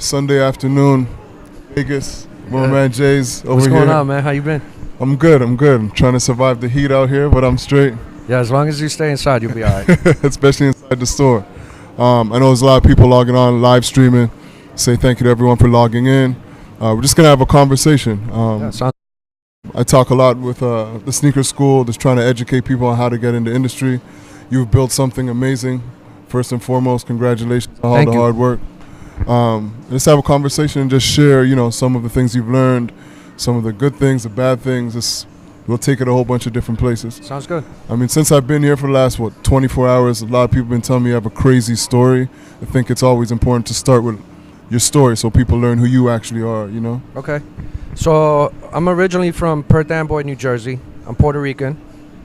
Sunday afternoon, Vegas. My man Jay's over here. What's going on, man? How you been? I'm good. I'm trying to survive the heat out here, but I'm straight. Yeah, as long as you stay inside, you'll be all right. Especially inside the store. I know there's a lot of people logging on, live streaming. Say thank you to everyone for logging in. We're just going to have a conversation. I talk a lot with the sneaker school, just trying to educate people on how to get into industry. You've built something amazing. First and foremost, congratulations on all the hard work. Let's have a conversation and just share, some of the things you've learned, some of the good things, the bad things. We'll take it a whole bunch of different places. Sounds good. I mean, since I've been here for the last, 24 hours, a lot of people have been telling me you have a crazy story. I think it's always important to start with your story so people learn who you actually are, Okay. So I'm originally from Perth Amboy, New Jersey. I'm Puerto Rican,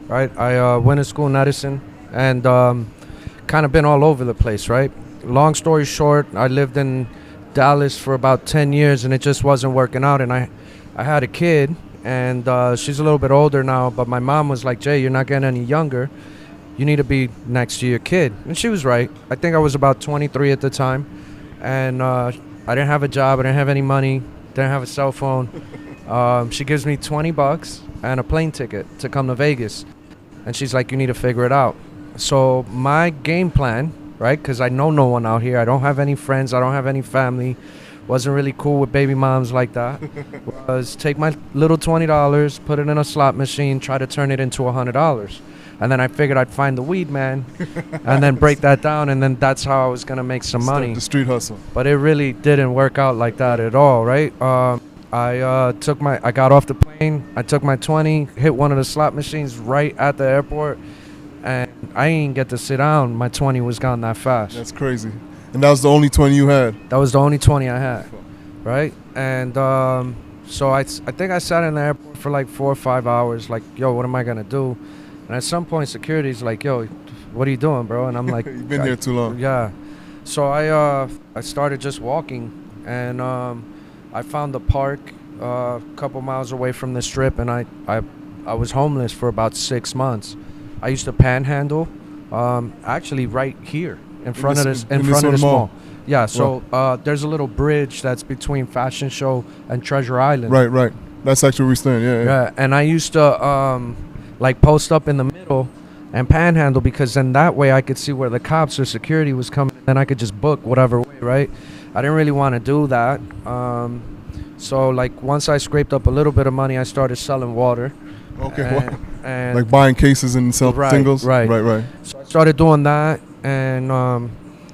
right? I went to school in Edison and kind of been all over the place, right? Long story short, I lived in Dallas for about 10 years and it just wasn't working out. And I had a kid. And she's a little bit older now, but my mom was like, Jay, you're not getting any younger. You need to be next to your kid. And she was right. I think I was about 23 at the time. And I didn't have a job. I didn't have any money. Didn't have a cell phone. She gives me $20 and a plane ticket to come to Vegas. And she's like, you need to figure it out. So my game plan, right, because I know no one out here. I don't have any friends. I don't have any family. Wasn't really cool with baby moms like that. Was take my little $20, put it in a slot machine, try to turn it into $100. And then I figured I'd find the weed man and then break that down, and then that's how I was going to make some money. The street hustle. But it really didn't work out like that at all, right? I got off the plane, I took my 20, hit one of the slot machines right at the airport, and I didn't get to sit down. My 20 was gone that fast. That's crazy. And that was the only 20 you had? That was the only 20 I had, right? And so I think I sat in the airport for like 4 or 5 hours, like, yo, what am I going to do? And at some point, security's like, yo, what are you doing, bro? And I'm like... You've been here too long. Yeah. So I started just walking, and I found a park a couple miles away from the strip, and I was homeless for about 6 months. I used to panhandle, actually right here. In front of this mall. Yeah, so there's a little bridge that's between Fashion Show and Treasure Island. Right. That's actually where we stand, yeah. And I used to post up in the middle and panhandle, because then that way I could see where the cops or security was coming, and I could just book whatever way, right? I didn't really want to do that. So like once I scraped up a little bit of money, I started selling water. Okay. And like buying cases and selling singles? Right. So I started doing that. And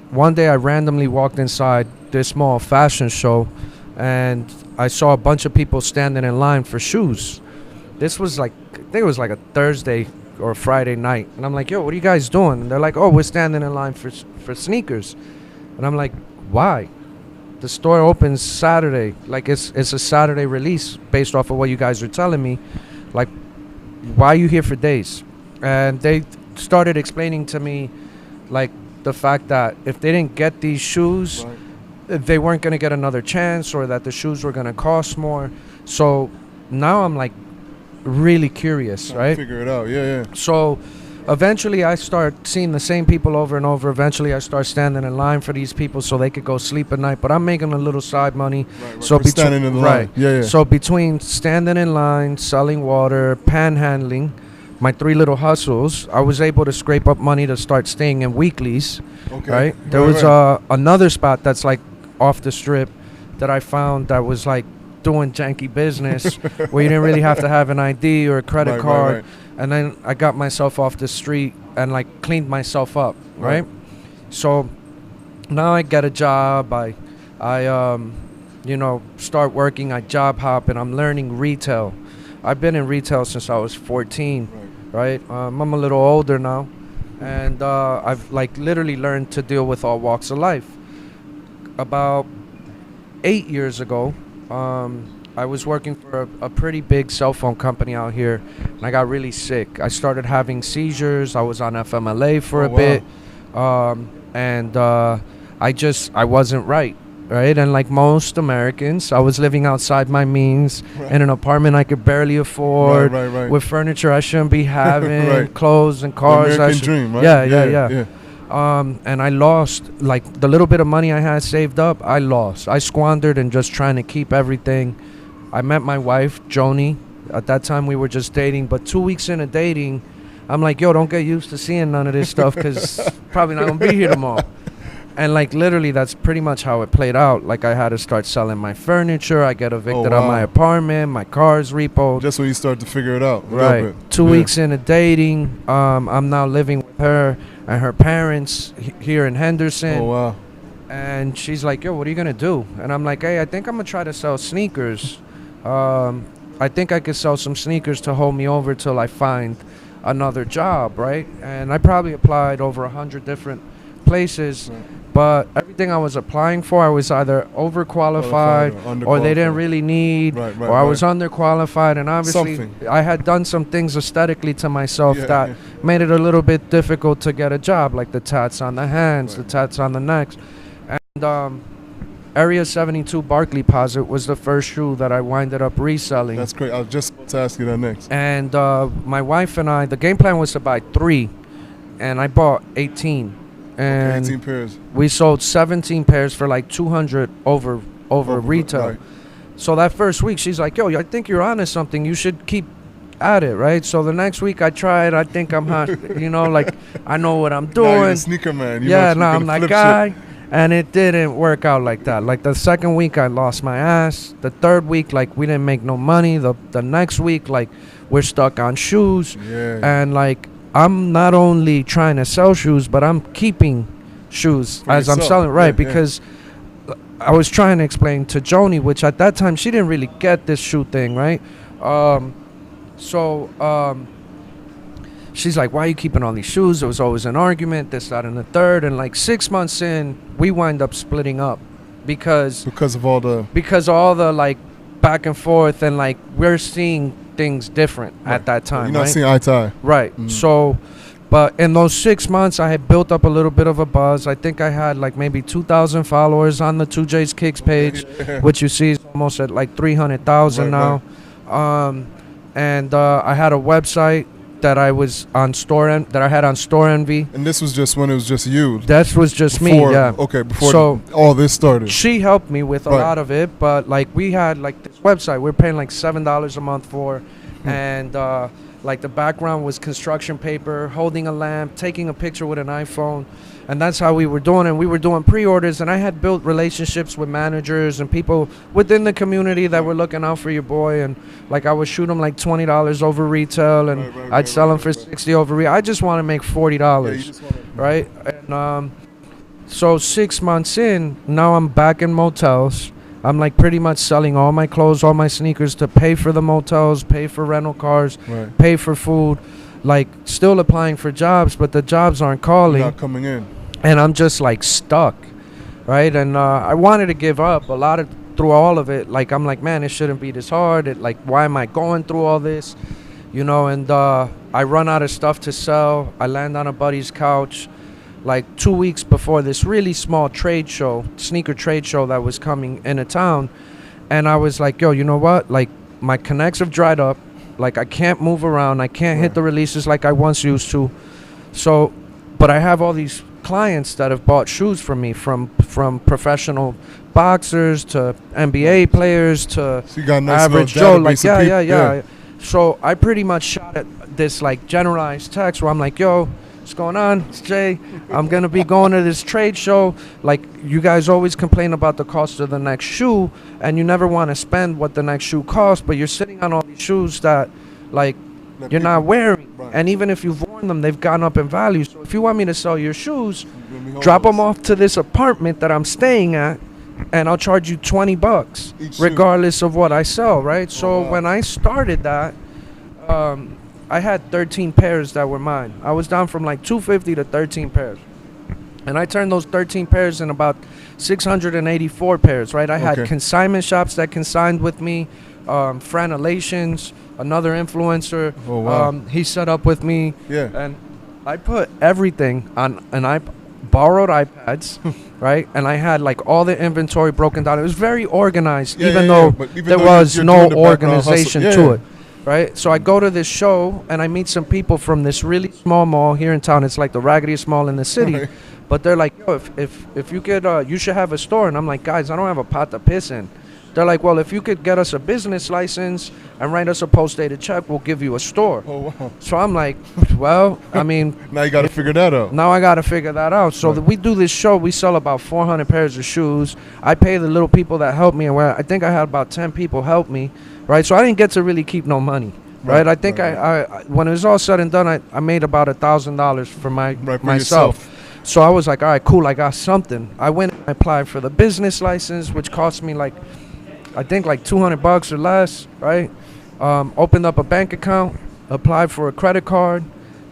one day I randomly walked inside this small fashion show, and I saw a bunch of people standing in line for shoes. This was I think it was like a Thursday or a Friday night. And I'm like, yo, what are you guys doing? And they're like, oh, we're standing in line for sneakers. And I'm like, why? The store opens Saturday. Like it's a Saturday release based off of what you guys are telling me. Like, why are you here for days? And they started explaining to me like the fact that if they didn't get these shoes, they weren't going to get another chance, or that the shoes were going to cost more. So now I'm like really curious, right? Figure it out, yeah. So eventually I start seeing the same people over and over. Eventually I start standing in line for these people so they could go sleep at night, but I'm making a little side money. Right. So standing in the line. Yeah. So between standing in line, selling water, panhandling, my 3 little hustles, I was able to scrape up money to start staying in weeklies. Okay. Right? There was another spot that's like off the strip that I found that was like doing janky business where you didn't really have to have an ID or a credit card. Right. And then I got myself off the street and like cleaned myself up. Right. So now I get a job. I start working. I job hop, and I'm learning retail. I've been in retail since I was 14. Right? I'm a little older now, and I've like literally learned to deal with all walks of life. About 8 years ago, I was working for a pretty big cell phone company out here, and I got really sick. I started having seizures. I was on FMLA for a bit, and I wasn't right. Right, and like most Americans, I was living outside my means in an apartment I could barely afford, with furniture I shouldn't be having, clothes and cars. The American dream, right? Yeah. And I lost, like, the little bit of money I had saved up. I lost. I squandered in just trying to keep everything. I met my wife, Joni. At that time, we were just dating. But 2 weeks into dating, I'm like, yo, don't get used to seeing none of this stuff because probably not going to be here tomorrow. And, like, literally, that's pretty much how it played out. Like, I had to start selling my furniture. I get evicted out of my apartment. My car's repoed. Just when you start to figure it out. Right. 2 weeks into dating, I'm now living with her and her parents here in Henderson. Oh, wow. And she's like, yo, what are you going to do? And I'm like, hey, I think I'm going to try to sell sneakers. I think I could sell some sneakers to hold me over till I find another job, right? And I probably applied over 100 different places. Right. But everything I was applying for, I was either overqualified or they didn't really need, or I was underqualified. And obviously, I had done some things aesthetically to myself that made it a little bit difficult to get a job, like the tats on the hands, the tats on the necks. And Area 72 Barclay Posit was the first shoe that I winded up reselling. That's great. I was just about to ask you that next. And my wife and I, the game plan was to buy 3, and I bought 18. And 18 pairs. We sold 17 pairs for like 200 over retail. Right. So that first week, she's like, yo, I think you're onto something. You should keep at it, right? So the next week I tried. I think I'm hot, you know, like I know what I'm doing. Now you're a sneaker man. I'm that guy. Shit. And it didn't work out like that. Like the second week, I lost my ass. The third week, like we didn't make no money. The next week, like we're stuck on shoes. Yeah. And like I'm not only trying to sell shoes, but I'm keeping shoes for as yourself. I'm selling, right? Because I was trying to explain to Joni, which at that time she didn't really get this shoe thing, right? She's like, why are you keeping all these shoes? There was always an argument, this, that, and the third. And like 6 months in, we wind up splitting up because of all the like back and forth, and like we're seeing things different at that time. You're not seeing eye to eye. Right. So, but in those 6 months, I had built up a little bit of a buzz. I think I had like maybe 2,000 followers on the 2J's Kicks page, which you see is almost at like 300,000 now. Right. And I had a website that I was on that I had on Store Envy. And this was just when it was just you. That was just me, yeah. Okay, before all this started. She helped me with a lot of it, but like we had like this website we're paying like $7 a month for, and like the background was construction paper, holding a lamp, taking a picture with an iPhone, and that's how we were doing it. We were doing pre-orders, and I had built relationships with managers and people within the community that were looking out for your boy, and like I would shoot them like $20 over retail, and I'd sell them for $60 over retail. I just want to make $40, right? And so 6 months in, now I'm back in motels. I'm like pretty much selling all my clothes, all my sneakers to pay for the motels, pay for rental cars, pay for food. Like still applying for jobs, but the jobs aren't calling. Not coming in. And I'm just like stuck, right? And I wanted to give up through all of it. Like I'm like, man, it shouldn't be this hard. Like, why am I going through all this? You know, and I run out of stuff to sell. I land on a buddy's couch like 2 weeks before this really small sneaker trade show that was coming into town. And I was like, yo, you know what? Like my connects have dried up. Like I can't move around. I can't hit the releases like I once used to. So, but I have all these clients that have bought shoes from me, from professional boxers to NBA players to average Joe. Like yeah. So I pretty much shot at this like generalized text where I'm like, yo, what's going on? It's Jay. I'm going to be going to this trade show. Like, you guys always complain about the cost of the next shoe, and you never want to spend what the next shoe costs, but you're sitting on all these shoes that, like, you're not wearing. Right. And even if you've worn them, they've gone up in value. So if you want me to sell your shoes, drop them off to this apartment that I'm staying at, and I'll charge you $20 regardless of what I sell, right? So when I started that, I had 13 pairs that were mine. I was down from like 250 to 13 pairs. And I turned those 13 pairs in about 684 pairs, right? I had consignment shops that consigned with me, Franelations, another influencer. Oh, wow. He set up with me. Yeah. And I put everything on, and I borrowed iPads, right? And I had like all the inventory broken down. It was very organized, even though there was no organization to it. right? So I go to this show and I meet some people from this really small mall here in town. It's like the raggediest mall in the city. Right. But they're like, yo, if you could, you should have a store. And I'm like, guys, I don't have a pot to piss in. They're like, well, if you could get us a business license and write us a post-dated check, we'll give you a store. Oh, wow. So I'm like, well, I mean. Now you got to figure that out. Now I got to figure that out. So we do this show. We sell about 400 pairs of shoes. I pay the little people that help me. And I think I had about 10 people help me, right? So I didn't get to really keep no money, right? I think I when it was all said and done, I made about $1,000 for myself. Yourself. So I was like, all right, cool. I got something. I went and applied for the business license, which cost me like, I think like $200 or less, right? Opened up a bank account, applied for a credit card,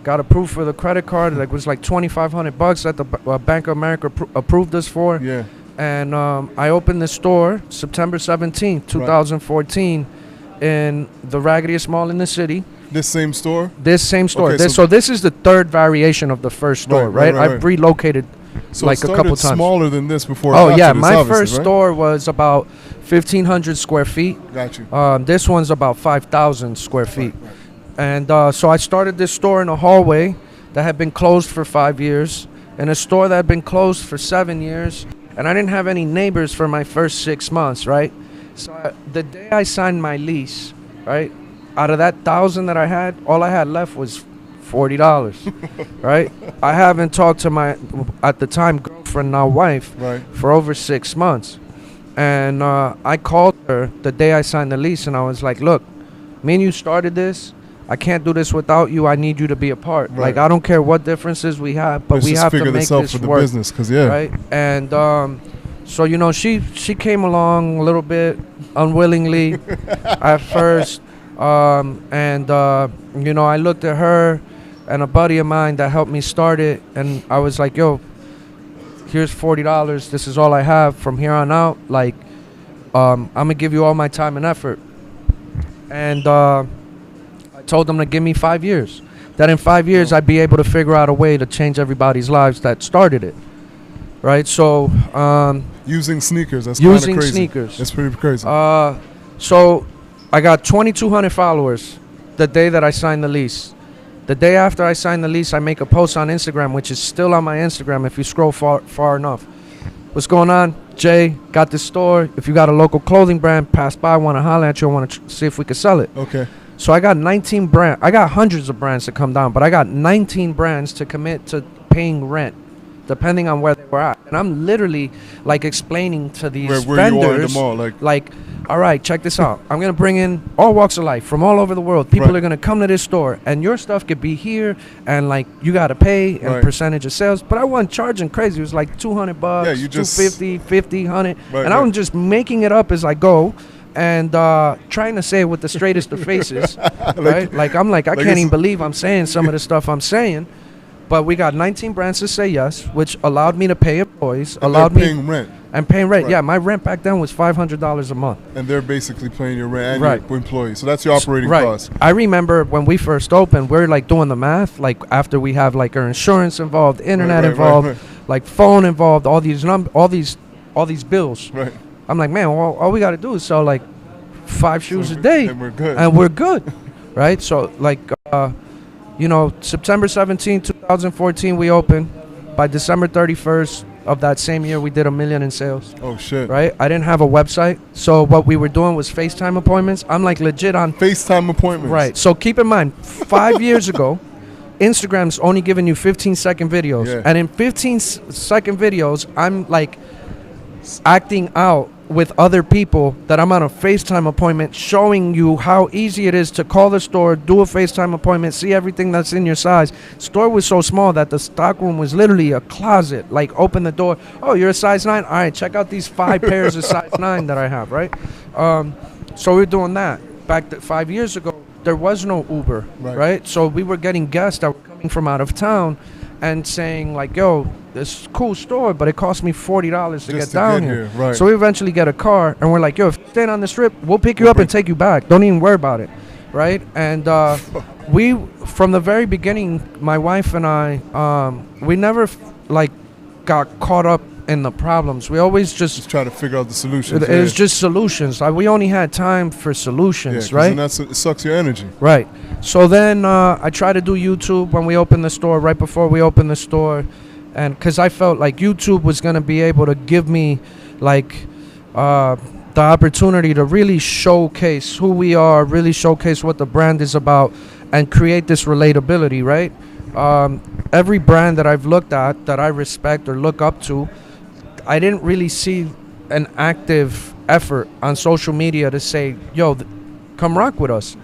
got approved for the credit card. Like, it was like $2,500 that the Bank of America approved us for. Yeah. And I opened the store September 17th, 2014, in the raggediest mall in the city. This same store? This same store. Okay, so this is the third variation of the first store, right? I've relocated so like a couple times. Smaller than this before. Oh yeah, my first store was about 1,500 square feet. Got you. This one's about 5,000 square feet. Right. And so I started this store in a hallway that had been closed for 5 years, and a store that had been closed for 7 years, and I didn't have any neighbors for my first 6 months, right? So the day I signed my lease, right, out of that 1,000 that I had, all I had left was $40, right? I haven't talked to my, at the time, girlfriend, now wife, for over 6 months. And I called her the day I signed the lease, and I was like, look, me and you started this. I can't do this without you. I need you to be a part. Right. Like, I don't care what differences we have, but we have to make this for work. The business, 'cause, yeah. Right? And so, you know, she came along a little bit unwillingly at first. You know, I looked at her and a buddy of mine that helped me start it, and I was like, yo, here's $40. This is all I have from here on out. Like, I'm going to give you all my time and effort. And I told them to give me 5 years. That in 5 years, I'd be able to figure out a way to change everybody's lives that started it. Right? So, using sneakers. That's kind of crazy. Using sneakers. That's pretty crazy. So I got 2,200 followers the day that I signed the lease. The day after I signed the lease, I make a post on Instagram, which is still on my Instagram if you scroll far enough. What's going on? Jay, got this store. If you got a local clothing brand, pass by, want to holler at you, want to see if we can sell it. Okay. So I got 19 brands. I got hundreds of brands to come down, but I got 19 brands to commit to paying rent, depending on where they were at. And I'm literally like explaining to these where vendors, you are in the mall, like, all right, check this out. I'm going to bring in all walks of life from all over the world. People are going to come to this store, and your stuff could be here, and like you got to pay and percentage of sales. But I wasn't charging crazy. It was like $200, $250, $50, $100, and I'm just making it up as I go. And trying to say it with the straightest of faces, right? Like, I'm like, I can't even believe I'm saying some of the stuff I'm saying. But we got 19 brands to say yes, which allowed me to pay employees, allowed me paying rent. And paying rent. Yeah, my rent back then was $500 a month. And they're basically paying your rent and your employees. So that's your operating costs. I remember when we first opened, we're like doing the math. Like, after we have like our insurance involved, internet involved, like phone involved, all these bills. Right. I'm like, man, all we got to do is sell like 5 shoes a day, and we're good. And we're good, right? So like, you know, September 17, 2014, we opened. By December 31st of that same year, we did $1 million in sales. Oh shit! Right? I didn't have a website, so what we were doing was FaceTime appointments. I'm like legit on FaceTime appointments. Right. So keep in mind, 5 years ago, Instagram's only giving you 15-second videos, and in 15-second videos, I'm like acting out with other people that I'm on a FaceTime appointment, showing you how easy it is to call the store, do a FaceTime appointment, see everything that's in your size. Store was so small that the stock room was literally a closet. Like, open the door, oh, you're a size 9? All right, check out these 5 pairs of size 9 that I have, right? So we're doing that. Back 5 years ago, there was no Uber, right? So we were getting guests that were coming from out of town and saying like, yo, this cool store, but it cost me $40 to get down here. Right. So we eventually get a car, and we're like, yo, if you're staying on the strip, we'll pick you up and take you back. Don't even worry about it, right? And we, from the very beginning, my wife and I, we never like got caught up in the problems. We always just try to figure out the solutions. It was just solutions. Like we only had time for solutions, right? And it sucks your energy. Right. So then I tried to do YouTube when we opened the store, right before we opened the store, and because I felt like YouTube was gonna be able to give me like the opportunity to really showcase who we are, really showcase what the brand is about, and create this relatability, right? Every brand that I've looked at that I respect or look up to, I didn't really see an active effort on social media to say, yo, come rock with us.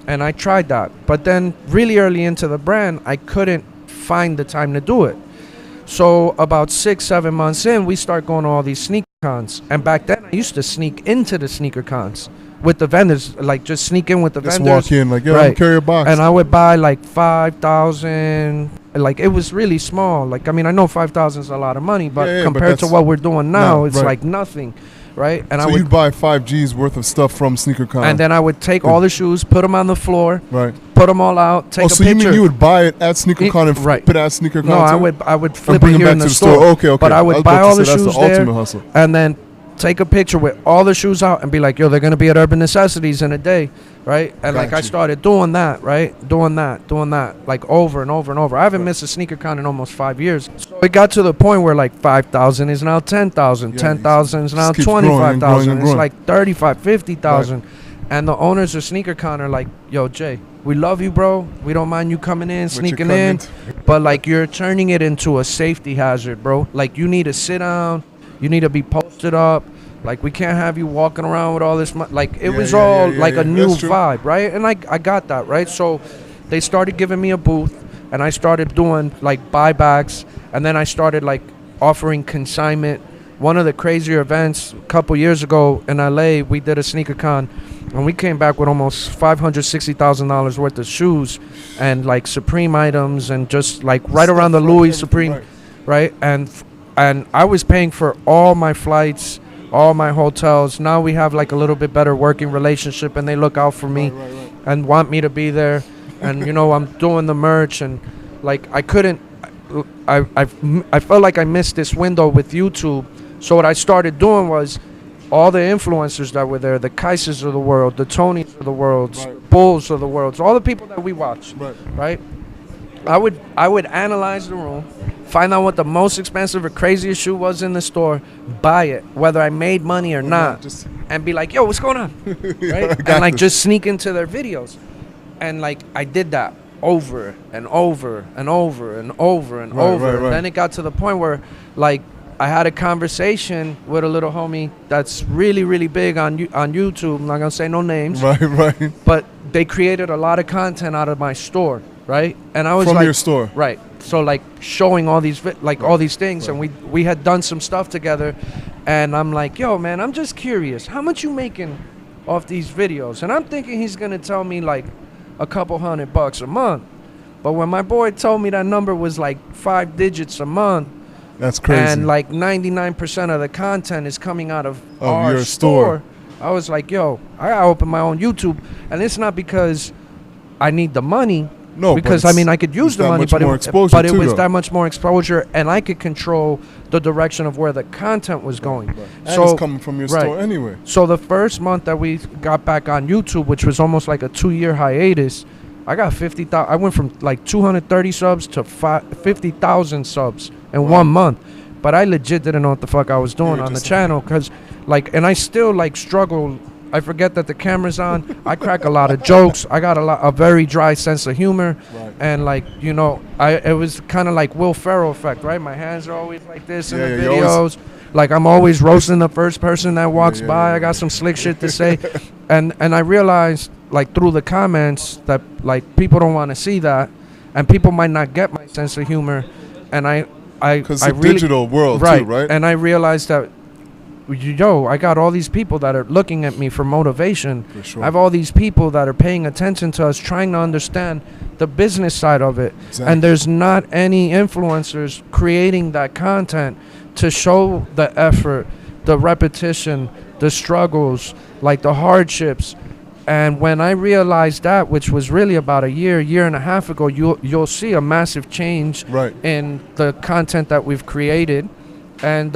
And I tried that. But then really early into the brand, I couldn't find the time to do it. So about 6-7 months in, we start going to all these sneaker cons. And back then, I used to sneak into the sneaker cons with the vendors, like just sneak in with the vendors. Just walk in, like, yo, right. Carry a box. And I would buy like 5,000. Like it was really small. Like, I mean, I know 5,000 is a lot of money, but compared to what we're doing now, it's like nothing. Right, and so you'd buy 5 G's worth of stuff from SneakerCon, and then I would take all the shoes, put them on the floor, right, put them all out, take a picture. So you mean you would buy it at SneakerCon and flip it at SneakerCon? No, I would flip it here in the store. Okay. But I would buy all the shoes there, and then take a picture with all the shoes out and be like, yo, they're gonna be at Urban Necessities in a day, right? And like I started doing that, right? Doing that, like over and over and over. I haven't missed a SneakerCon in almost 5 years. So it got to the point where like 5,000 is now 10,000, 10,000 is now 25,000. It's like 35, 50,000. Right. And the owners of SneakerCon are like, yo, Jay, we love you, bro. We don't mind you coming in, sneaking in. But like you're turning it into a safety hazard, bro. Like you need to sit down. You need to be posted up. Like, we can't have you walking around with all this money. Like, it was all like a new vibe, right? And I got that, right? So they started giving me a booth, and I started doing, like, buybacks. And then I started, like, offering consignment. One of the crazier events a couple years ago in L.A., we did a sneaker con, and we came back with almost $560,000 worth of shoes and, like, Supreme items and just, like, right around the Louis Supreme, right? And I was paying for all my flights, all my hotels. Now we have like a little bit better working relationship, and they look out for me and want me to be there. And you know, I'm doing the merch, and like I felt like I missed this window with YouTube. So what I started doing was all the influencers that were there, the Kaisers of the world, the Tonys of the world, Bulls of the world, all the people that we watch, right? I would analyze the room, find out what the most expensive or craziest shoe was in the store, buy it, whether I made money or not, and be like, yo, what's going on? Right? And like just sneak into their videos. And like I did that over and over and over and over and over. And then it got to the point where like I had a conversation with a little homie that's really, really big on YouTube. I'm not going to say no names. Right. But they created a lot of content out of my store. Right, and I was from like, your store, right? So like showing all these all these things, and we had done some stuff together, and I'm like, yo, man, I'm just curious, how much you making off these videos? And I'm thinking he's gonna tell me like a couple $100 a month, but when my boy told me that number was like 5 digits a month, that's crazy. And like 99% of the content is coming out of our your store. I was like, yo, I gotta open my own YouTube, and it's not because I need the money. No, because I mean I could use the money, but it was that much more exposure, and I could control the direction of where the content was going. And it's coming from your store anyway. So the first month that we got back on YouTube, which was almost like a 2-year hiatus, I got 50,000. I went from like 230 subs to 50,000 subs in 1 month. But I legit didn't know what the fuck I was doing on the channel, because like, and I still like struggle. I forget that the camera's on. I crack a lot of jokes. I got a very dry sense of humor, and like, you know, it was kind of like Will Ferrell effect, right? My hands are always like this in the videos. Like I'm always roasting the first person that walks by. I got some slick shit to say, and I realized like through the comments that like people don't want to see that, and people might not get my sense of humor, and because it's a digital world too, right? And I realized that, yo, I got all these people that are looking at me for motivation. For sure. I have all these people that are paying attention to us, trying to understand the business side of it. Exactly. And there's not any influencers creating that content to show the effort, the repetition, the struggles, like the hardships. And when I realized that, which was really about a year and a half ago, you'll see a massive change in the content that we've created. And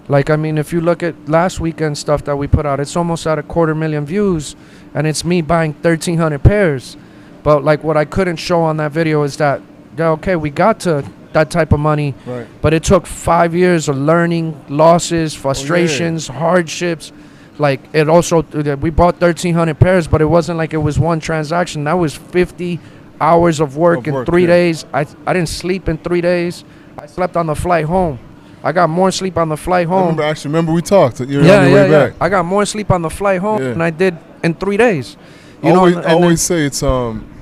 like, I mean, if you look at last weekend stuff that we put out, it's almost at 250,000 views, and it's me buying 1,300 pairs. But like, what I couldn't show on that video is that, yeah, okay, we got to that type of money, Right. but it took 5 years of learning, losses, frustrations, hardships. Like, it also, we bought 1,300 pairs, but it wasn't like it was one transaction. That was 50 hours of work in 3 days. I didn't sleep in 3 days. I slept on the flight home. I got more sleep on the flight home. Remember we talked. You were on your way back. I got more sleep on the flight home than I did in 3 days. I always say it's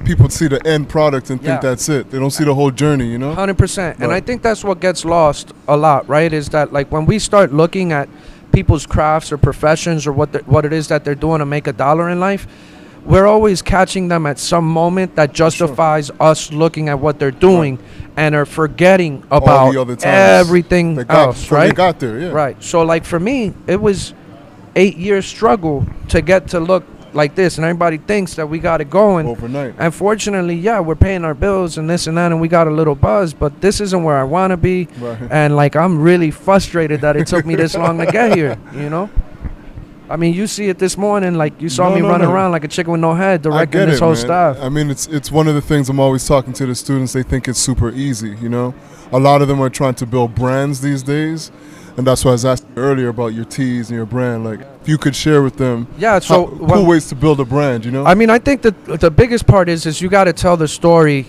people see the end product and think that's it. They don't see the whole journey, you know? 100%. And I think that's what gets lost a lot, right? Is that, like, when we start looking at people's crafts or professions or what it is that they're doing to make $1 in life, we're always catching them at some moment that justifies us looking at what they're doing and are forgetting about everything else, right? They got there, yeah. Right. So, like, for me, it was 8 years struggle to get to look like this, and everybody thinks that we got it going overnight. And fortunately, we're paying our bills and this and that, and we got a little buzz, but this isn't where I want to be. Right. And like, I'm really frustrated that it took me this long to get here, you know? I mean, you see it this morning, like, you saw me running around like a chicken with no head, directing this whole staff. I mean, it's one of the things I'm always talking to the students. They think it's super easy, you know? A lot of them are trying to build brands these days, and that's why I was asking earlier about your teas and your brand. Like, if you could share with them cool ways to build a brand, you know? I mean, I think that the biggest part is you got to tell the story,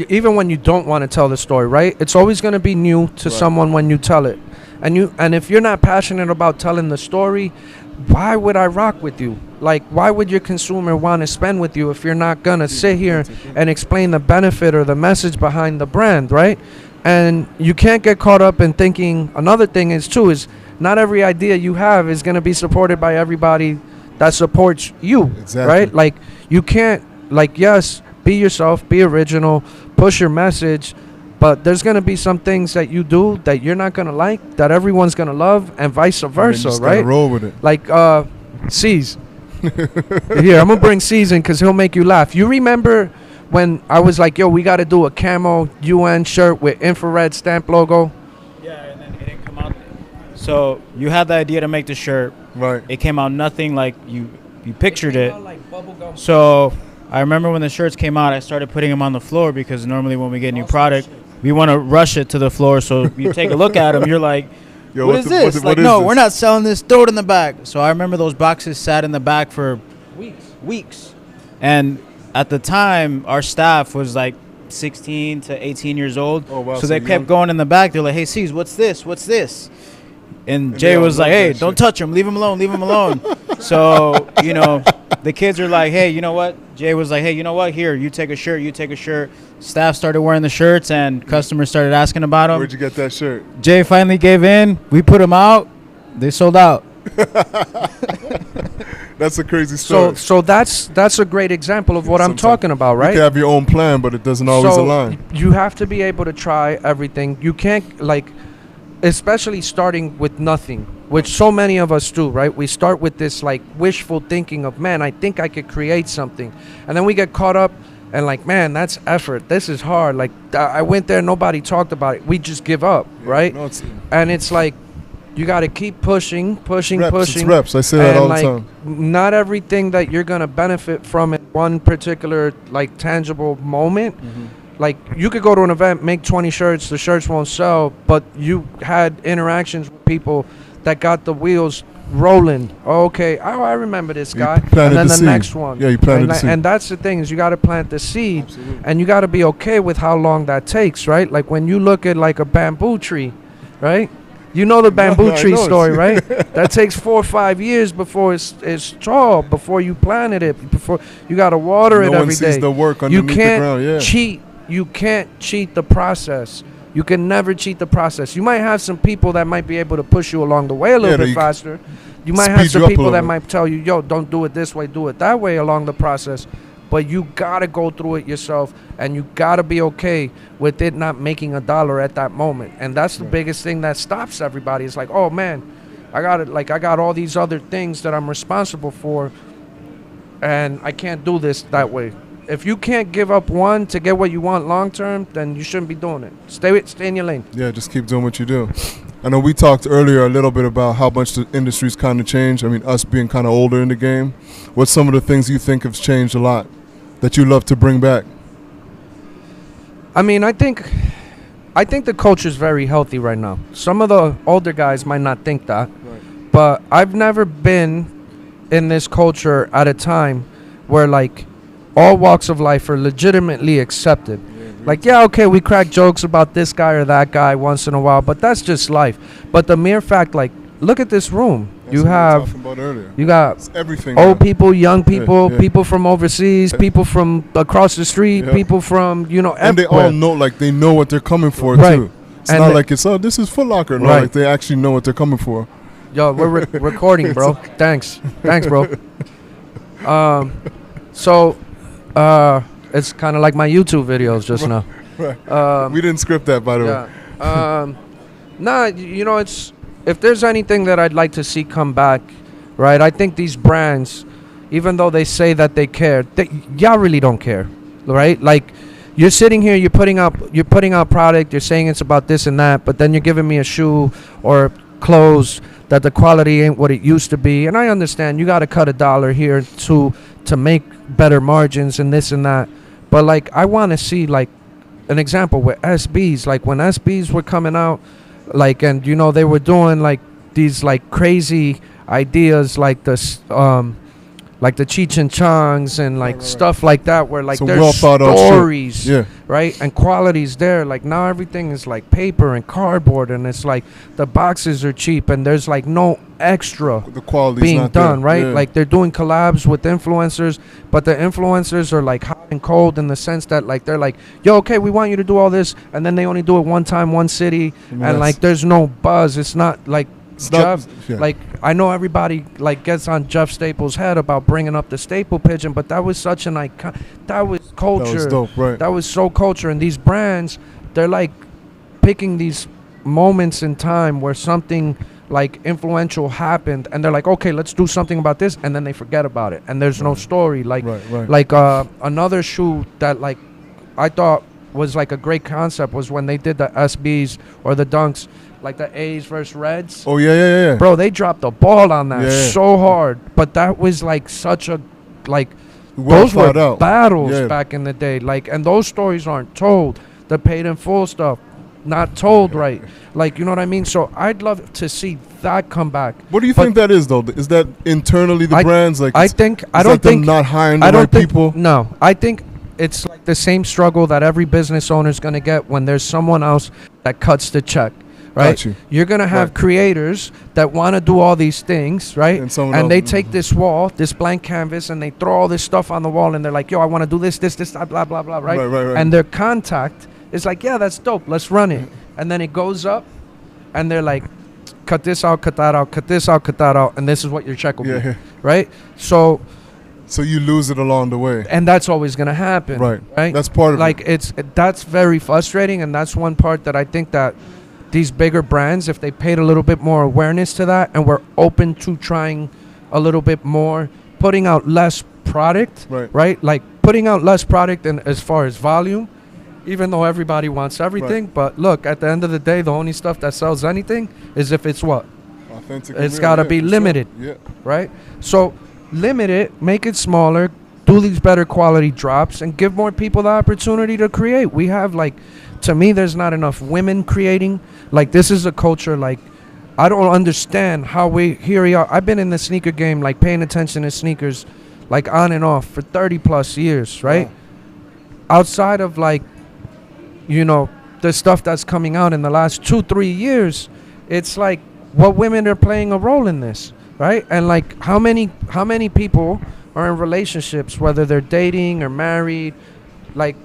even when you don't want to tell the story, right? It's always going to be new to someone when you tell it. And if you're not passionate about telling the story, why would I rock with you? Like, why would your consumer want to spend with you if you're not going to sit here and explain the benefit or the message behind the brand, right? And you can't get caught up in thinking, another thing is not every idea you have is going to be supported by everybody that supports you, right? Like, you can't, like, yes, be yourself, be original, push your message, but there's going to be some things that you do that you're not going to like, that everyone's going to love, and vice versa, right? Roll with it. Like, C's. Here, I'm going to bring C's in because he'll make you laugh. You remember when I was like, yo, we got to do a camo UN shirt with infrared stamp logo? Yeah, and then it didn't come out. So you had the idea to make the shirt. Right. It came out nothing like you pictured it. Like bubblegum. So I remember when the shirts came out, I started putting them on the floor because normally when we get new product, we want to rush it to the floor. So you take a look at them, you're like, yo, what is this? Like, no, we're not selling this. Throw it in the back. So I remember those boxes sat in the back for weeks. And at the time, our staff was like 16 to 18 years old. Oh, wow, so they kept going in the back. They're like, hey, C's, what's this? What's this? And Jay was like, hey, don't touch him. Leave him alone. Leave him alone. So, you know, the kids are like, hey, you know what? Jay was like, hey, you know what? Here, you take a shirt. You take a shirt. Staff started wearing the shirts, and customers started asking about them. Where'd you get that shirt? Jay finally gave in. We put them out. They sold out. That's a crazy story. So that's a great example of what I'm talking about, right? You can have your own plan, but it doesn't always align. You have to be able to try everything. You can't, like, especially starting with nothing, which so many of us do, right? We start with this, like, wishful thinking of, man, I think I could create something. And then we get caught up and, like, man, that's effort. This is hard. Like, I went there, nobody talked about it. We just give up, right? No, and it's like, you got to keep pushing. It's reps. I say that all the time. Not everything that you're going to benefit from in one particular, like, tangible moment. Mm-hmm. Like, you could go to an event, make 20 shirts, the shirts won't sell, but you had interactions with people that got the wheels rolling. Okay, I remember this guy. And then the next one. Yeah, you planted the seed. And that's the thing, is you got to plant the seed. Absolutely. And you got to be okay with how long that takes, right? Like, when you look at, like, a bamboo tree, right? You know the bamboo tree story, right? That takes 4 or 5 years before it's tall, before you planted it, before you got to water it every day. No one sees the work underneath the ground, yeah. You can't cheat the process. You can never cheat the process. You might have some people that might be able to push you along the way a little bit faster. You might have some people that might tell you, yo, don't do it this way, do it that way along the process. But you got to go through it yourself, and you got to be okay with it not making $1 at that moment. And that's the biggest thing that stops everybody. It's like, oh, man, I got all these other things that I'm responsible for, and I can't do this that way. If you can't give up one to get what you want long term, then you shouldn't be doing it. Stay in your lane. Yeah, just keep doing what you do. I know we talked earlier a little bit about how much the industry's kind of changed. I mean, us being kind of older in the game. What's some of the things you think have changed a lot that you love to bring back? I mean, I think the culture is very healthy right now. Some of the older guys might not think that, right. But I've never been in this culture at a time where like all walks of life are legitimately accepted. Like, yeah, okay, we crack jokes about this guy or that guy once in a while, but that's just life. But the mere fact, like, look at this room. That's you got everything, old people, young people, people from overseas, people from across the street, people from, you know, and everywhere. they all know, like, they know what they're coming for, right. too. It's and not like it's, oh, this is Foot Locker. No, right. Like, they actually know what they're coming for. Yo, we're recording, bro. Thanks, bro. It's kind of like my YouTube videos just now. Right. We didn't script that, by the way. Nah, you know, it's if there's anything that I'd like to see come back, right? I think these brands, even though they say that they care, y'all really don't care, right? Like, you're sitting here, you're putting out product, you're saying it's about this and that, but then you're giving me a shoe or clothes that the quality ain't what it used to be. And I understand you got to cut $1 here to make better margins and this and that. But, like, I want to see, like, an example with SBs. Like, when SBs were coming out, like, and, you know, they were doing, like, these, like, crazy ideas like this, like the Cheech and Chongs and like stuff like that, where like there's stories, right, and qualities there. Like now everything is like paper and cardboard, and it's like the boxes are cheap, and there's like no extra the quality's being not done, there. right? Yeah. Like they're doing collabs with influencers, but the influencers are like hot and cold in the sense that like they're like, yo, okay, we want you to do all this, and then they only do it one time, one city, and like there's no buzz. It's not like Jeff, like I know everybody like gets on Jeff Staples' head about bringing up the staple pigeon, but that was such an icon. That was culture. That was dope, right? That was so culture. And these brands, they're like picking these moments in time where something like influential happened, and they're like, okay, let's do something about this, and then they forget about it, and there's no story. Like, like another shoe that like I thought was like a great concept was when they did the SBs or the Dunks. Like the A's versus Reds. Oh, yeah. Bro, they dropped the ball on that so hard. But that was like such a, like, those were battles back in the day. Like, and those stories aren't told. The paid in full stuff, not told right. Like, you know what I mean? So I'd love to see that come back. What do you think that is, though? Is that internally the brands? Like, I don't think them not hiring the right people? No, I think it's like the same struggle that every business owner is going to get when there's someone else that cuts the check. Right, you're gonna have creators that want to do all these things, right? And they take this wall, this blank canvas, and they throw all this stuff on the wall, and they're like, "Yo, I want to do this, blah, blah, blah," right? And their contact is like, "Yeah, that's dope. Let's run it." And then it goes up, and they're like, "Cut this out, cut that out, cut this out, cut that out," and this is what your check will be, right? So you lose it along the way, and that's always gonna happen, right? That's part of it. That's very frustrating, and that's one part that I think that these bigger brands, if they paid a little bit more awareness to that and were open to trying a little bit more, putting out less product, right? Like putting out less product and as far as volume, even though everybody wants everything. But look, at the end of the day, the only stuff that sells anything is if it's what? Authentic. It's got to be limited, right? So limit it, make it smaller, do these better quality drops, and give more people the opportunity to create. We have like, to me, there's not enough women creating. Like, this is a culture, like, I don't understand how we are. I've been in the sneaker game, like, paying attention to sneakers, like, on and off for 30 plus years, right? Outside of, like, you know, the stuff that's coming out in the last 2-3 years, it's like, what women are playing a role in this, right? And, like, how many people are in relationships, whether they're dating or married, like,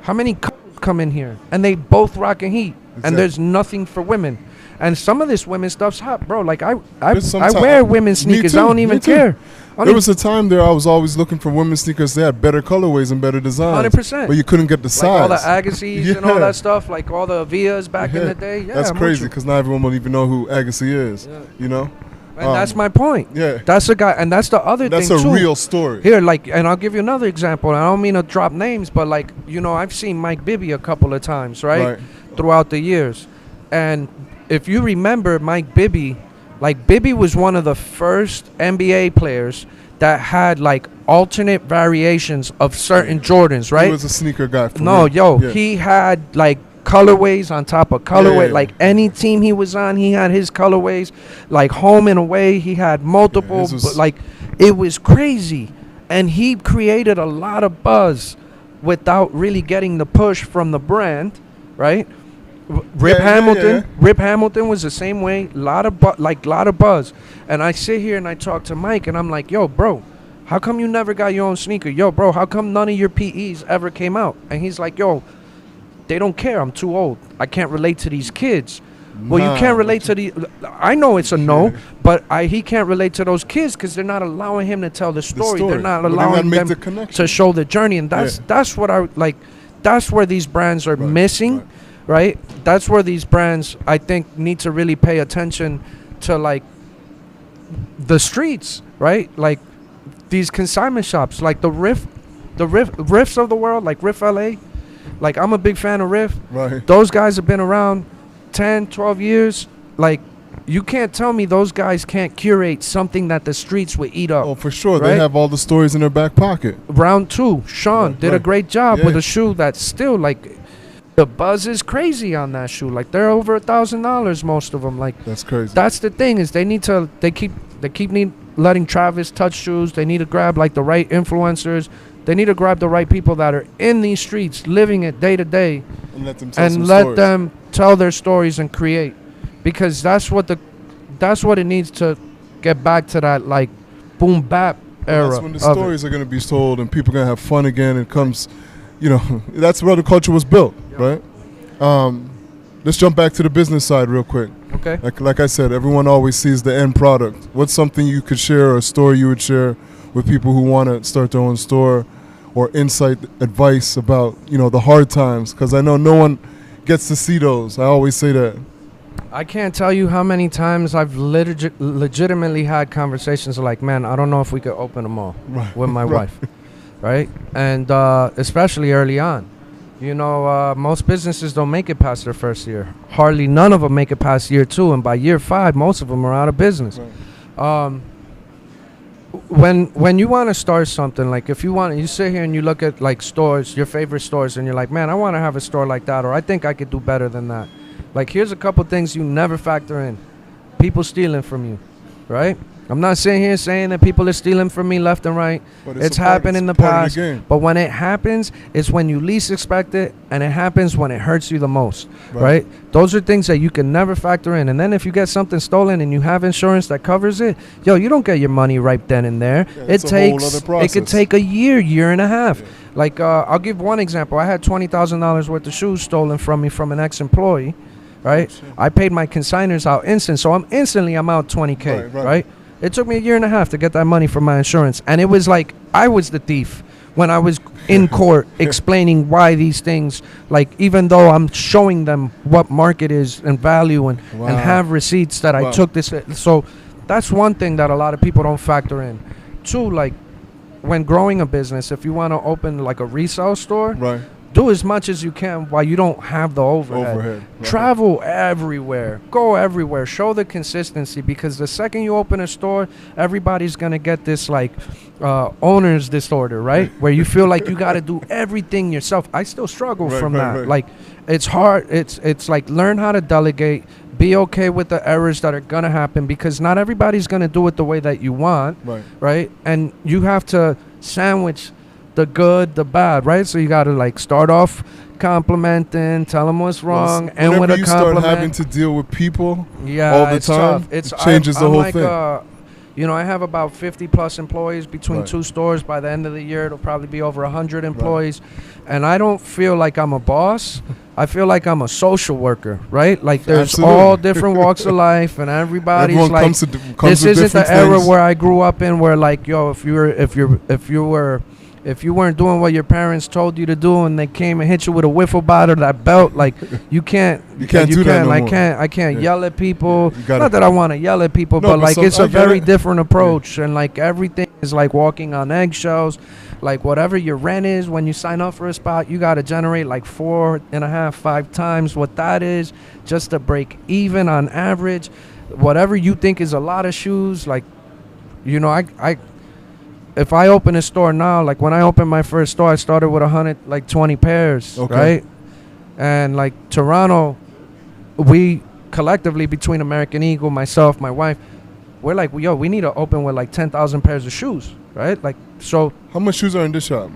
how many couples come in here and they both rocking heat, and there's nothing for women, and some of this women stuff's hot, bro. Like I wear women's sneakers. I don't even care. There was a time there I was always looking for women's sneakers. They had better colorways and better designs. 100%. But you couldn't get the size. Like all the Agassiz and all that stuff, like all the Vias back in the day. Yeah, that's crazy because not everyone will even know who Agassi is. You know. And that's my point. Yeah. That's a guy, and that's the other thing too. That's a real story. Here, like, and I'll give you another example. And I don't mean to drop names, but like, you know, I've seen Mike Bibby a couple of times, right? Throughout the years. And if you remember Mike Bibby, like Bibby was one of the first NBA players that had like alternate variations of certain Jordans, right? He was a sneaker guy. He had like colorways on top of colorway. Like any team he was on, he had his colorways. Like home and away, he had multiple. But like it was crazy, and he created a lot of buzz without really getting the push from the brand, right? Rip Hamilton was the same way. Lot of buzz. And I sit here and I talk to Mike, and I'm like, yo, bro, how come you never got your own sneaker? Yo, bro, how come none of your PEs ever came out? And he's like, yo, they don't care. I'm too old. I can't relate to these kids. Well, you can't relate to the. I know it's a no, but he can't relate to those kids because they're not allowing him to tell the story. They're not allowing them to show the journey, and that's what I like. That's where these brands are missing, right? That's where these brands, I think, need to really pay attention to, like the streets, right? Like these consignment shops, like the Riffs of the world, like Riff LA. Like I'm a big fan of Riff. Right. Those guys have been around 10, 12 years. Like you can't tell me those guys can't curate something that the streets would eat up. Oh, for sure. Right? They have all the stories in their back pocket. Round 2, Sean did a great job with a shoe that's still like, the buzz is crazy on that shoe. Like they're over $1,000, most of them. Like that's crazy. That's the thing is they keep letting Travis touch shoes. They need to grab like the right influencers. They need to grab the right people that are in these streets, living it day to day, and let them tell their stories and create, because that's what it needs to get back to that like boom bap era. That's when the stories are going to be told and people are going to have fun again. It comes, that's where the culture was built, right? Let's jump back to the business side real quick. Okay. Like I said, everyone always sees the end product. What's something you could share, or a story you would share with people who want to start their own store, or insight, advice about, the hard times? Because I know no one gets to see those. I always say that. I can't tell you how many times I've legitimately had conversations like, man, I don't know if we could open a mall with my wife, right? And especially early on. Most businesses don't make it past their first year. Hardly none of them make it past year 2. And by year 5, most of them are out of business. Right. When you want to start something, like if you sit here and you look at like stores, your favorite stores, and you're like, man, I want to have a store like that, or I think I could do better than that. Like, here's a couple things you never factor in. People stealing from you, right? I'm not sitting here saying that people are stealing from me left and right. It's happened in the past. But when it happens, it's when you least expect it, and it happens when it hurts you the most, right? Those are things that you can never factor in. And then if you get something stolen and you have insurance that covers it, you don't get your money right then and there. It could take a year and a half. Like, I'll give one example. I had $20,000 worth of shoes stolen from me from an ex-employee, right? I paid my consigners out instant, so I'm out $20K, right? It took me a year and a half to get that money from my insurance. And it was like I was the thief when I was in court explaining why these things, like even though I'm showing them what market is and value and have receipts that I took this. So that's one thing that a lot of people don't factor in. 2, like when growing a business, if you want to open like a resale store, do as much as you can while you don't have the overhead. Travel everywhere. Go everywhere. Show the consistency, because the second you open a store, everybody's going to get this like owner's disorder, right? Where you feel like you got to do everything yourself. I still struggle from that. Like, it's hard. It's like learn how to delegate. Be okay with the errors that are going to happen, because not everybody's going to do it the way that you want, right? And you have to sandwich the good, the bad, right? So you got to like start off complimenting, tell them what's wrong, and with a compliment. You start having to deal with people all the time, tough. It changes the whole thing. I have about 50 plus employees between 2 stores. By the end of the year, it'll probably be over 100 employees. And I don't feel like I'm a boss. I feel like I'm a social worker, right? Like there's all different walks of life, and everybody's everyone like, this isn't the era where I grew up in, where like, if you weren't doing what your parents told you to do, and they came and hit you with a wiffle bat or that belt, like I can't yell at people. Not that I want to yell at people, but like it's a very different approach, and like everything is like walking on eggshells. like whatever your rent is when you sign up for a spot, you got to generate like 4.5, 5 times what that is just to break even on average. Whatever you think is a lot of shoes, like, you know, I if I open a store now, like when I opened my first store, I started with 120 pairs, right? And like Toronto, we collectively, between American Eagle, myself, my wife, we're like, yo, we need to open with like 10,000 pairs of shoes, right? Like, so. How much shoes are in this shop?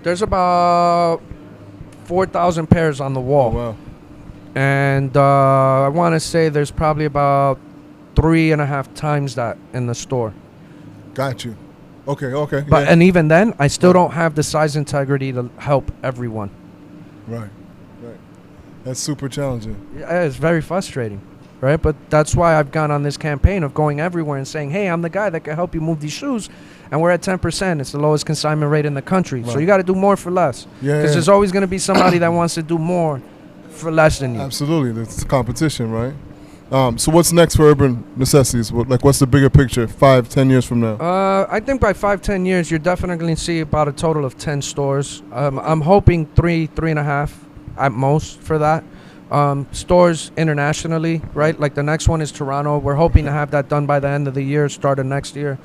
There's about 4,000 pairs on the wall. Oh, wow. And I want to say there's probably about 3.5 times that in the store. Got you. Okay. But and even then, I still don't have the size integrity to help everyone. Right. That's super challenging. Yeah, it's very frustrating, right? But that's why I've gone on this campaign of going everywhere and saying, hey, I'm the guy that can help you move these shoes. And we're at 10%. It's the lowest consignment rate in the country. Right. So you got to do more for less. Because there's always going to be somebody that wants to do more for less than you. Absolutely. It's competition, right? So what's next for Urban Necessities? What's the bigger picture 5-10 years from now? I think by 5-10 years, you're definitely going to see about a total of 10 stores. I'm hoping 3.5 at most for that. Stores internationally, right? Like the next one is Toronto. We're hoping to have that done by the end of the year, start of next year.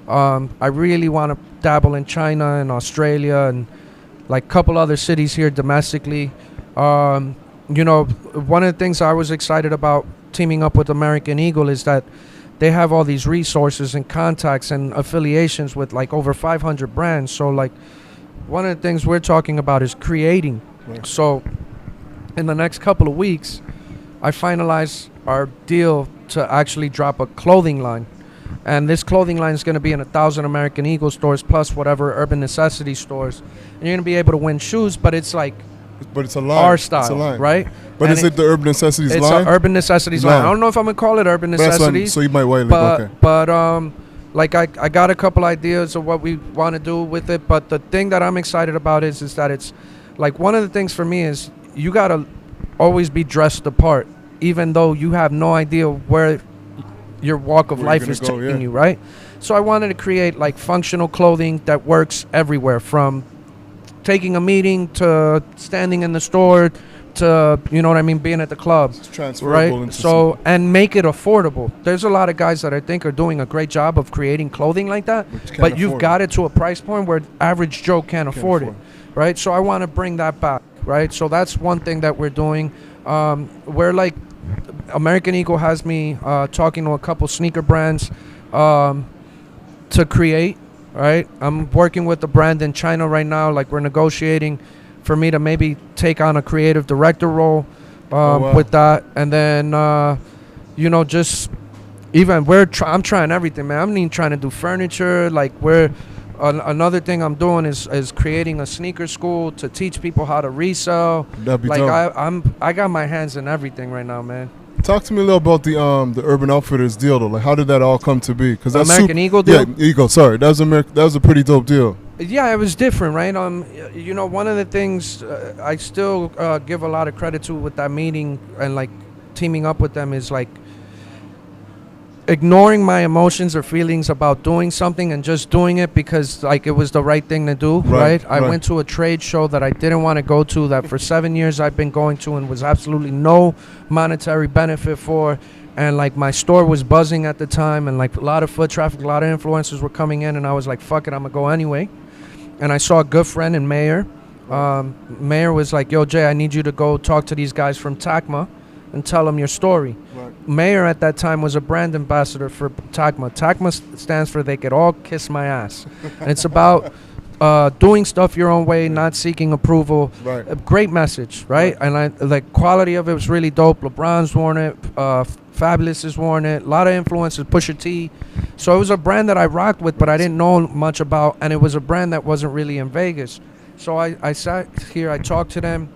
I really want to dabble in China and Australia and like a couple other cities here domestically. You know, one of the things I was excited about teaming up with American Eagle is that they have all these resources and contacts and affiliations with like over 500 brands. So like one of the things we're talking about is creating. Right. So in the next couple of weeks, I finalized our deal to actually drop a clothing line. And this clothing line is going to be in 1,000 American Eagle stores plus whatever Urban Necessity stores. And you're going to be able to win shoes, but it's like it's a line. Our style, it's a line. Right? But is it the Urban Necessities line? It's an Urban Necessities line. I don't know if I'm going to call it Urban Necessities. So you might wait. But like I got a couple ideas of what we want to do with it. But the thing that I'm excited about is that it's like one of the things for me is you got to always be dressed apart, even though you have no idea where your walk of life is taking you, right? So I wanted to create like functional clothing that works everywhere, from taking a meeting to standing in the store to, you know what I mean, being at the club. It's transferable, right? So, and make it affordable. There's a lot of guys that I think are doing a great job of creating clothing like that, but you've got it to a price point where average Joe can't afford it, right? So I want to bring that back, right? So that's one thing that we're doing. We're like, American Eagle has me talking to a couple sneaker brands to create, right? I'm working with a brand in China right now. Like we're negotiating for me to maybe take on a creative director role with that. And then, you know, just even I'm trying everything, man. I'm even trying to do furniture. Like another thing I'm doing is creating a sneaker school to teach people how to resell. That'd be like dope. I got my hands in everything right now, man. Talk to me a little about the Urban Outfitters deal though. Like how did that all come to be? Because that's American Eagle deal. Yeah, Eagle. Sorry, that was a pretty dope deal. Yeah, it was different, right? You know, one of the things I still give a lot of credit to with that meeting and like teaming up with them is like ignoring my emotions or feelings about doing something and just doing it because like it was the right thing to do, right? I went to a trade show that I didn't want to go to that for 7 years I've been going to and was absolutely no monetary benefit for, and like my store was buzzing at the time and like a lot of foot traffic, a lot of influencers were coming in, and I was like, fuck it, I'm gonna go anyway. And I saw a good friend in Mayor. Mayor was like, yo, Jay, I need you to go talk to these guys from TACMA and tell them your story. Right. Mayor at that time was a brand ambassador for TACMA. TACMA stands for They Could All Kiss My Ass. And it's about doing stuff your own way, not seeking approval. Right. A great message, right? And I like quality of it was really dope. LeBron's worn it. Fabulous has worn it. A lot of influencers, Pusha T. So it was a brand that I rocked with, but I didn't know much about. And it was a brand that wasn't really in Vegas. So I sat here, I talked to them.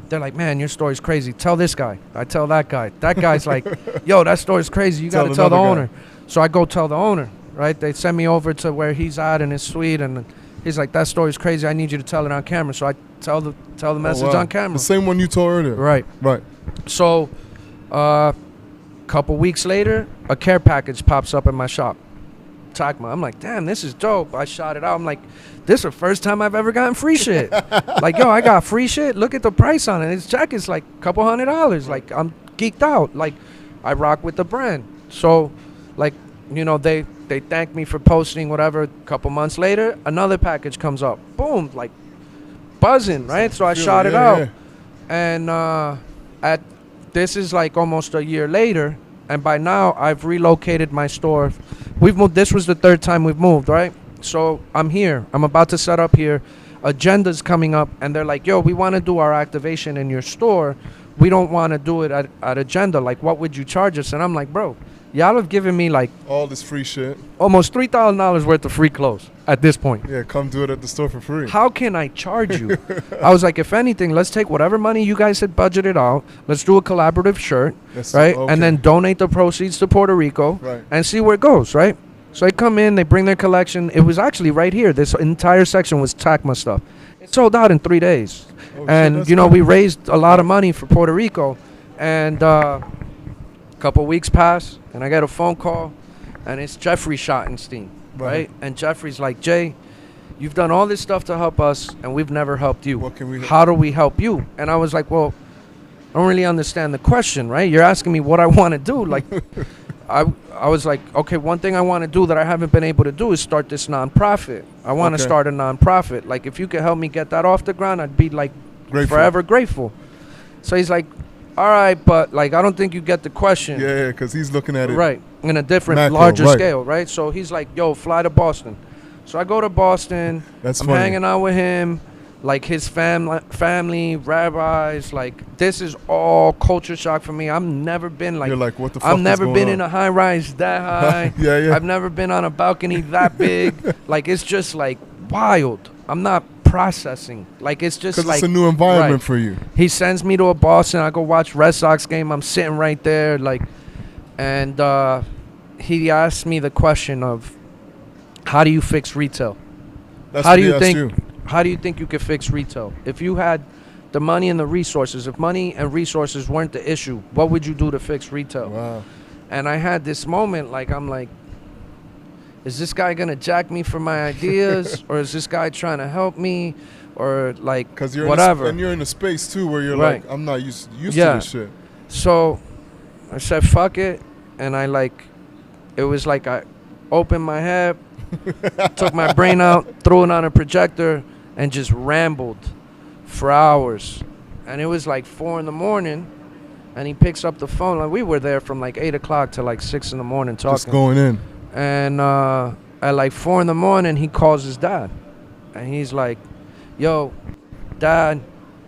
They're like, man, your story's crazy. Tell this guy. I tell that guy. That guy's like, yo, that story's crazy. You got to tell the owner. So I go tell the owner, right? They send me over to where he's at in his suite, and he's like, that story's crazy. I need you to tell it on camera. So I tell the message on camera. The same one you told earlier. Right. So couple weeks later, a care package pops up in my shop. Tacoma. I'm like, damn, this is dope. I shot it out. I'm like, this is the first time I've ever gotten free shit. Like, yo, I got free shit. Look at the price on it. This jacket's like a couple $100. Like, I'm geeked out. Like, I rock with the brand. So, like, you know, they thank me for posting whatever. A couple months later, another package comes up. Boom, like buzzing, right? So I shot it out. And this is like almost a year later. And by now, I've relocated my store. We've moved. This was the third time we've moved, right? So I'm here. I'm about to set up here. Agenda's coming up. And they're like, yo, we want to do our activation in your store. We don't want to do it at Agenda. Like, what would you charge us? And I'm like, bro, y'all have given me like all this free shit, almost $3,000 worth of free clothes at this point. Yeah, come do it at the store for free. How can I charge you? I was like, if anything, let's take whatever money you guys had budgeted out. Let's do a collaborative shirt, right? Okay. And then donate the proceeds to Puerto Rico, right, and see where it goes, right? So they come in, they bring their collection. It was actually right here. This entire section was Tacoma stuff. It sold out in 3 days. And, you know, we raised a lot of money for Puerto Rico. And a couple weeks pass, and I get a phone call, and it's Jeffrey Schottenstein, right? And Jeffrey's like, Jay, you've done all this stuff to help us, and we've never helped you. What can we How do we help you? And I was like, well, I don't really understand the question, right? You're asking me what I want to do. Like, I was like, okay, one thing I want to do that I haven't been able to do is start this nonprofit. I want to start a nonprofit. Like, if you could help me get that off the ground, I'd be like forever grateful. So he's like, all right, but like, I don't think you get the question. Yeah, because he's looking at it right in a different, larger scale, right? So he's like, yo, fly to Boston. So I go to Boston. That's I'm funny. hanging out with him, like his family, rabbis. Like, this is all culture shock for me. I've never been like, you're like, what the fuck I've never been on? in a high rise that high. Yeah. I've never been on a balcony that big. Like, it's just like wild. I'm not processing. Like, it's just like, it's a new environment for you. He sends me to a Boston. I go watch Red Sox game. I'm sitting right there, like, and he asked me the question of, how do you fix retail? That's how what do he you asked think? you. How do you think you could fix retail? If you had the money and the resources, if money and resources weren't the issue, what would you do to fix retail? Wow. And I had this moment, like, I'm like, is this guy gonna jack me for my ideas, or is this guy trying to help me, or like, whatever? And you're in a space too where you're like, I'm not used to this shit. So I said, fuck it, and I like, it was like I opened my head, took my brain out, threw it on a projector, and just rambled for hours. And it was like 4 a.m, and he picks up the phone. Like, we were there from like 8 o'clock to like 6 a.m. talking. Just going in. And at like 4 a.m, he calls his dad. And he's like, yo, Dad,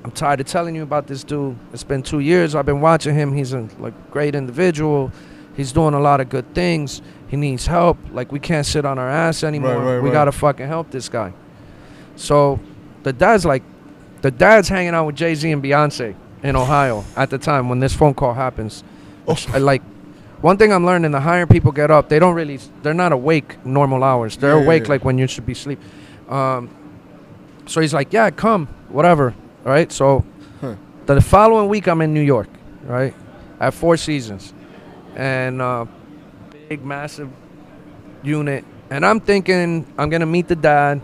I'm tired of telling you about this dude. It's been 2 years. I've been watching him. He's a like great individual. He's doing a lot of good things. He needs help. Like, we can't sit on our ass anymore. We got to fucking help this guy. So the dad's hanging out with Jay-Z and Beyonce in Ohio at the time when this phone call happens. Like, one thing I'm learning, the higher people get up, they're not awake normal hours. They're awake like when you should be asleep. So he's like, yeah, come, whatever. All right. So the following week, I'm in New York, right, at Four Seasons, and big, massive unit. And I'm thinking I'm going to meet the dad,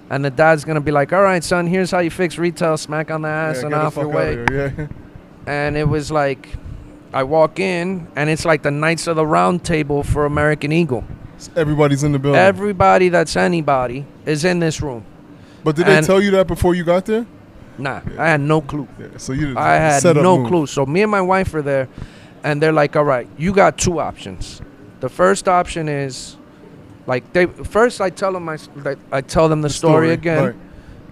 and the dad's going to be like, all right, son, here's how you fix retail, smack on the ass, and off your way. And it was like, I walk in, and it's like the Knights of the Round Table for American Eagle. Everybody's in the building. Everybody that's anybody is in this room. But did they tell you that before you got there? Nah, I had no clue. So you I had no clue. So me and my wife are there, and they're like, all right, you got 2 options. The first option is, like, I tell them the story again.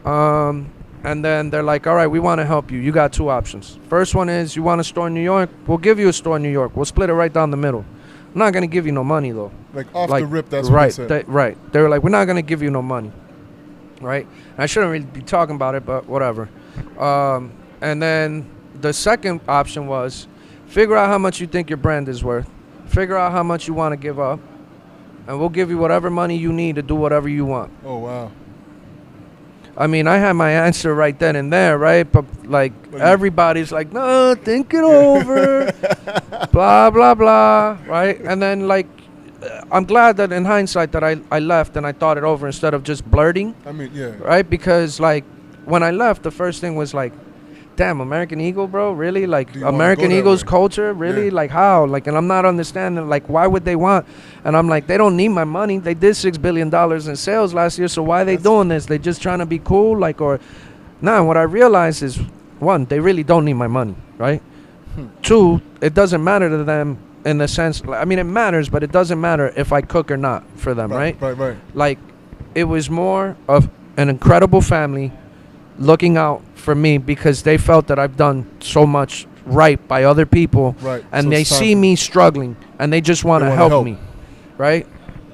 Right. And then they're like, all right, we want to help you. You got 2 options. First one is, you want a store in New York? We'll give you a store in New York. We'll split it right down the middle. I'm not going to give you no money, though. Like, off the rip, that's what they said. Right. They were like, we're not going to give you no money. Right? And I shouldn't really be talking about it, but whatever. And then the second option was, figure out how much you think your brand is worth. Figure out how much you want to give up. And we'll give you whatever money you need to do whatever you want. Oh, wow. I mean, I had my answer right then and there, right? But, like, everybody's like, no, think it over, blah, blah, blah, right? And then, like, I'm glad that in hindsight that I left and I thought it over instead of just blurting. I mean, yeah. Right? Because, like, when I left, the first thing was, like, damn, American Eagle, bro? Really? Like, American Eagle's culture? Really? Yeah. Like, how? Like, and I'm not understanding, like, why would they want? And I'm like, they don't need my money. They did $6 billion in sales last year, so why are they doing this? They just trying to be cool? Like, or... Nah, what I realized is, one, they really don't need my money, right? Two, it doesn't matter to them in the sense... I mean, it matters, but it doesn't matter if I cook or not for them, right? Right. Like, it was more of an incredible family looking out for me because they felt that I've done so much right by other people, right? And so they see me struggling and they just want to help me, right?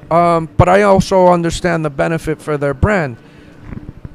But I also understand the benefit for their brand.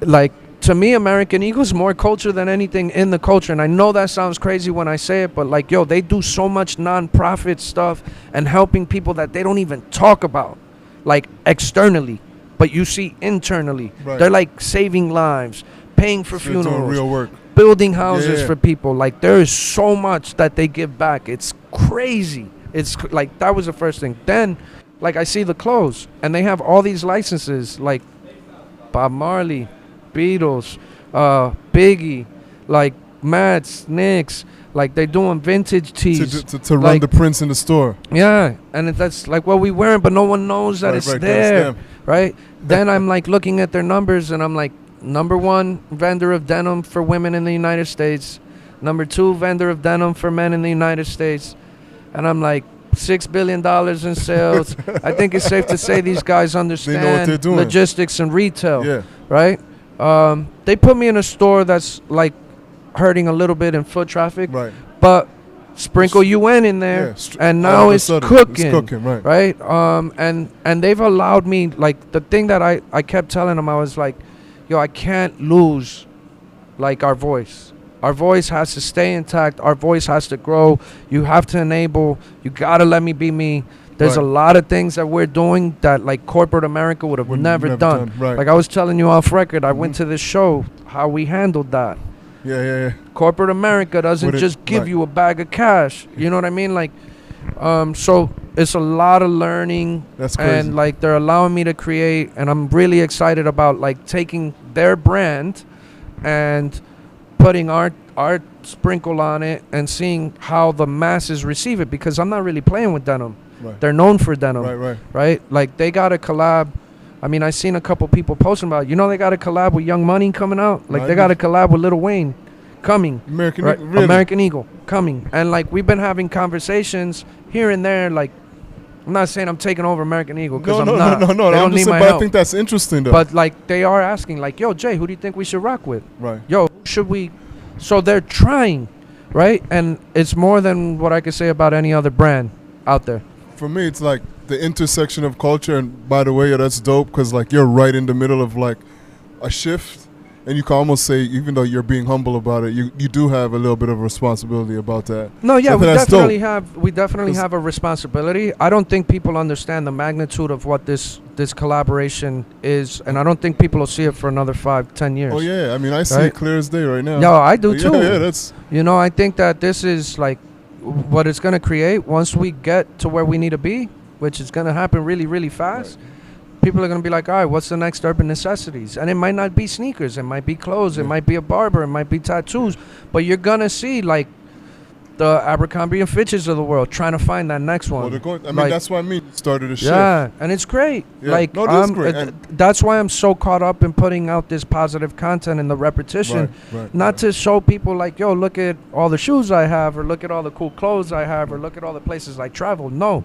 Like, to me, American Eagle's more culture than anything in the culture, and I know that sounds crazy when I say it, but like, yo, they do so much non-profit stuff and helping people that they don't even talk about, like, externally, but you see internally. Right. They're like saving lives, paying for funerals, doing real work, building houses for people. Like, there is so much that they give back. It's crazy. It's like, that was the first thing. Then, like, I see the clothes, and they have all these licenses, like Bob Marley, Beatles, Biggie, like Mats, Knicks, like they're doing vintage tees to run the prints in the store. Yeah, and that's like what we wearing, but no one knows that it's there, right? Then I'm like looking at their numbers, and I'm like, #1 vendor of denim for women in the United States, #2 vendor of denim for men in the United States, and I'm like, $6 billion in sales. I think it's safe to say these guys understand they know what they're doing. Logistics and retail, right? They put me in a store that's like hurting a little bit in foot traffic, right? But sprinkle UN in there, and now it's cooking, right? And they've allowed me, like, the thing that I kept telling them, I was like, yo, I can't lose, like, our voice. Our voice has to stay intact. Our voice has to grow. You have to enable. You gotta let me be me. There's a lot of things that we're doing that, like, corporate America would have never done. Right. Like I was telling you off record, I went to this show, how we handled that. Yeah. Corporate America doesn't just give you a bag of cash. You know what I mean? Like, so it's a lot of learning. That's crazy. And, like, they're allowing me to create, and I'm really excited about, like, taking their brand and putting our sprinkle on it and seeing how the masses receive it, because I'm not really playing with denim. Right. They're known for denim. Right. Like, they got a collab. I mean, I seen a couple people posting about it. You know, they got a collab with Young Money coming out. Like, they got a collab with Lil Wayne coming. American Eagle coming. And, like, we've been having conversations here and there. Like, I'm not saying I'm taking over American Eagle, because I'm not. No. I'm just saying, but I think that's interesting, though. But, like, they are asking, like, yo, Jay, who do you think we should rock with? Right. Yo, should we? So they're trying, right? And it's more than what I could say about any other brand out there. For me, it's like the intersection of culture. And by the way, that's dope, because, like, you're right in the middle of, like, a shift. And you can almost say, even though you're being humble about it, you do have a little bit of a responsibility about that. No, yeah, we definitely have a responsibility. I don't think people understand the magnitude of what this collaboration is, and I don't think people will see it for another 5-10 years. Oh yeah, I mean, I see it clear as day right now. No, I do too. Yeah, that's. You know, I think that this is like what it's going to create once we get to where we need to be, which is going to happen really, really fast. Right. People are going to be like, all right, what's the next urban necessities? And it might not be sneakers. It might be clothes. It might be a barber. It might be tattoos. But you're going to see, like, the Abercrombie and Fitches of the world trying to find that next one. Well, they're going, I mean, that's why started a shift. Yeah, and it's great. Yeah. Like, no, it is great. That's why I'm so caught up in putting out this positive content and the repetition. Not to show people, like, yo, look at all the shoes I have, or look at all the cool clothes I have, or look at all the places I travel. No.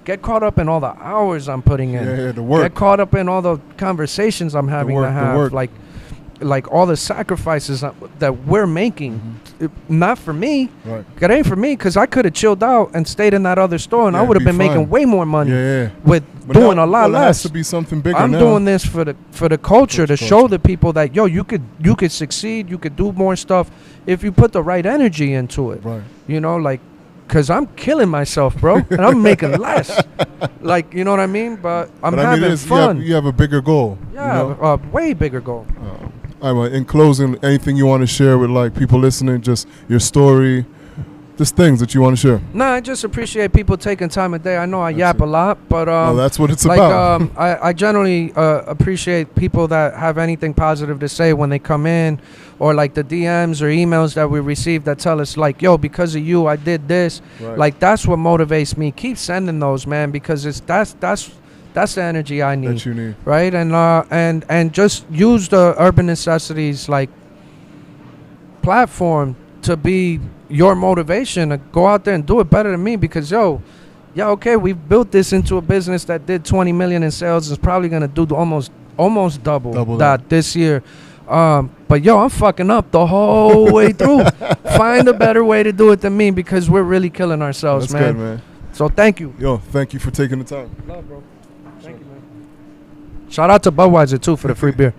Get caught up in all the hours I'm putting in. Yeah, the work. Get caught up in all the conversations I'm having to have. Like all the sacrifices that we're making. Not for me. Right. It ain't for me, because I could have chilled out and stayed in that other store, and I would have been making way more money with doing a lot less. It has to be something bigger. I'm doing this for the culture, to show the people that, yo, you could succeed, you could do more stuff if you put the right energy into it. Right. You know, like, because I'm killing myself, bro, and I'm making less. Like, you know what I mean? But I'm having fun. You have a bigger goal. Yeah, you know? a way bigger goal. In closing, anything you want to share with, like, people listening, just your story, just things that you want to share. No, I just appreciate people taking time of day. I know I yap a lot, but that's what it's about. I generally appreciate people that have anything positive to say when they come in, or like the DMs or emails that we receive that tell us like, yo, because of you, I did this. Right. Like that's what motivates me. Keep sending those, man, because that's the energy I need. That you need. Right, and just use the Urban Necessities like platform to be your motivation to go out there and do it better than me, because okay, we've built this into a business that did 20 million in sales. It's probably gonna do almost double that this year. But I'm fucking up the whole way through. Find a better way to do it than me, because we're really killing ourselves. That's man. Good, man. So thank you. Thank you for taking the time. Love, bro. Thank you, man. Shout out to Budweiser too for the free beer.